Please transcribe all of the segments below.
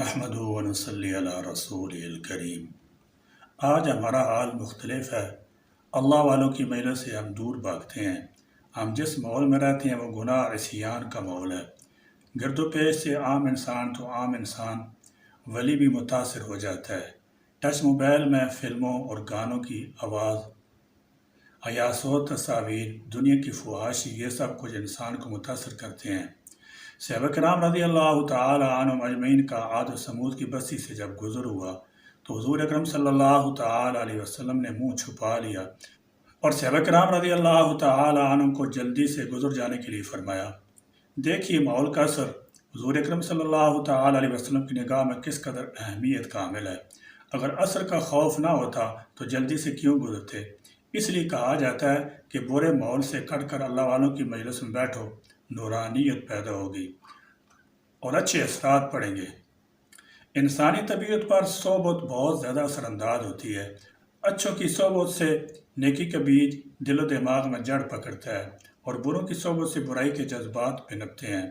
نحمدہ و نصلی علی رسول الکریم۔ آج ہمارا حال مختلف ہے۔ اللہ والوں کی مجلس سے ہم دور بھاگتے ہیں۔ ہم جس ماحول میں رہتے ہیں وہ گناہ اور عصیان کا ماحول ہے۔ گرد و پیش سے عام انسان تو عام انسان ولی بھی متاثر ہو جاتا ہے۔ ٹچ موبائل میں فلموں اور گانوں کی آواز، حیاسو تصاویر، دنیا کی فحاشی، یہ سب کچھ انسان کو متاثر کرتے ہیں۔ صحابہ کرام رضی اللہ تعالی عنہم اجمعین کا عاد و سمود کی بستی سے جب گزر ہوا تو حضور اکرم صلی اللہ تعالی علیہ وسلم نے منہ چھپا لیا اور صحابہ کرام رضی اللہ تعالی عنہم کو جلدی سے گزر جانے کے لیے فرمایا۔ دیکھیے ماحول کا اثر حضور اکرم صلی اللہ تعالی علیہ وسلم کی نگاہ میں کس قدر اہمیت کا حامل ہے۔ اگر اثر کا خوف نہ ہوتا تو جلدی سے کیوں گزرتے؟ اس لیے کہا جاتا ہے کہ برے ماحول سے کٹ کر اللہ والوں کی مجلس میں بیٹھو، نورانیت پیدا ہوگی اور اچھے اثرات پڑیں گے۔ انسانی طبیعت پر صحبت بہت زیادہ اثر انداز ہوتی ہے۔ اچھوں کی صحبت سے نیکی کا بیج دل و دماغ میں جڑ پکڑتا ہے اور بروں کی صحبت سے برائی کے جذبات پنپتے ہیں۔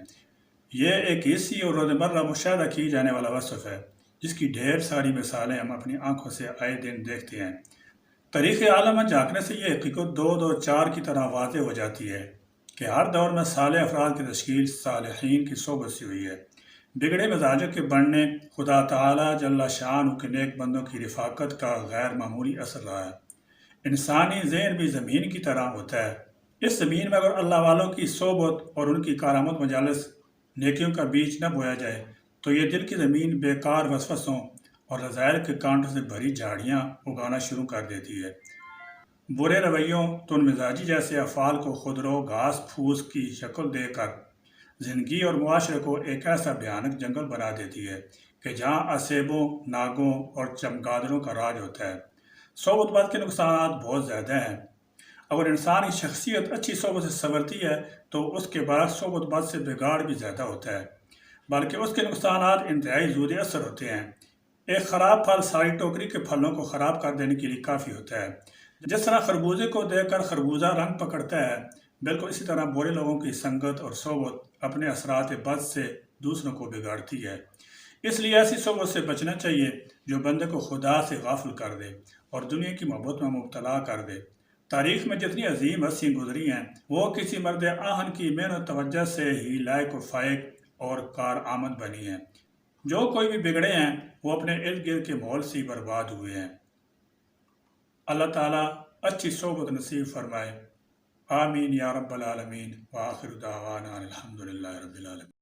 یہ ایک حسی اور روزمرہ مشاہدہ کی جانے والا وصف ہے جس کی ڈھیر ساری مثالیں ہم اپنی آنکھوں سے آئے دن دیکھتے ہیں۔ تاریخ عالم میں جھانکنے سے یہ حقیقت دو چار کی طرح واضح ہو جاتی ہے کہ ہر دور میں صالح افراد کی تشکیل صالحین کی صحبت سے ہوئی ہے۔ بگڑے مزاجوں کے بڑھنے خدا تعالیٰ جل شانہ کے نیک بندوں کی رفاقت کا غیر معمولی اثر رہا ہے۔ انسانی ذہن بھی زمین کی طرح ہوتا ہے۔ اس زمین میں اگر اللہ والوں کی صحبت اور ان کی کارآمد مجالس نیکیوں کا بیج نہ بویا جائے تو یہ دل کی زمین بیکار وسوسوں اور رذائل کے کانٹوں سے بھری جھاڑیاں اگانا شروع کر دیتی ہے۔ برے رویوں تن مزاجی جیسے افعال کو خودرو گھاس پھوس کی شکل دے کر زندگی اور معاشرے کو ایک ایسا بھیانک جنگل بنا دیتی ہے کہ جہاں اسیبوں، ناگوں اور چمگادڑوں کا راج ہوتا ہے۔ صحبت بد کے نقصانات بہت زیادہ ہیں۔ اگر انسان کی شخصیت اچھی صحبت سے سنورتی ہے تو اس کے بعد صحبت بد سے بگاڑ بھی زیادہ ہوتا ہے، بلکہ اس کے نقصانات انتہائی زود اثر ہوتے ہیں۔ ایک خراب پھل ساری ٹوکری کے پھلوں کو خراب کر دینے کے لیے کافی ہوتا ہے۔ جس طرح خربوزے کو دیکھ کر خربوزہ رنگ پکڑتا ہے، بالکل اسی طرح برے لوگوں کی سنگت اور صحبت اپنے اثرات بد سے دوسروں کو بگاڑتی ہے۔ اس لیے ایسی صحبت سے بچنا چاہیے جو بندے کو خدا سے غافل کر دے اور دنیا کی محبت میں مبتلا کر دے۔ تاریخ میں جتنی عظیم ہستیاں گزری ہیں وہ کسی مرد آہن کی محنت توجہ سے ہی لائق و فائق اور کارآمد بنی ہیں۔ جو کوئی بھی بگڑے ہیں وہ اپنے ارد گرد کے ماحول سے ہی برباد ہوئے ہیں۔ اللہ تعالیٰ اچھی صحبت نصیب فرمائے۔ آمین یا رب العالمین۔ وآخر دعوانا الحمدللہ رب العالمین۔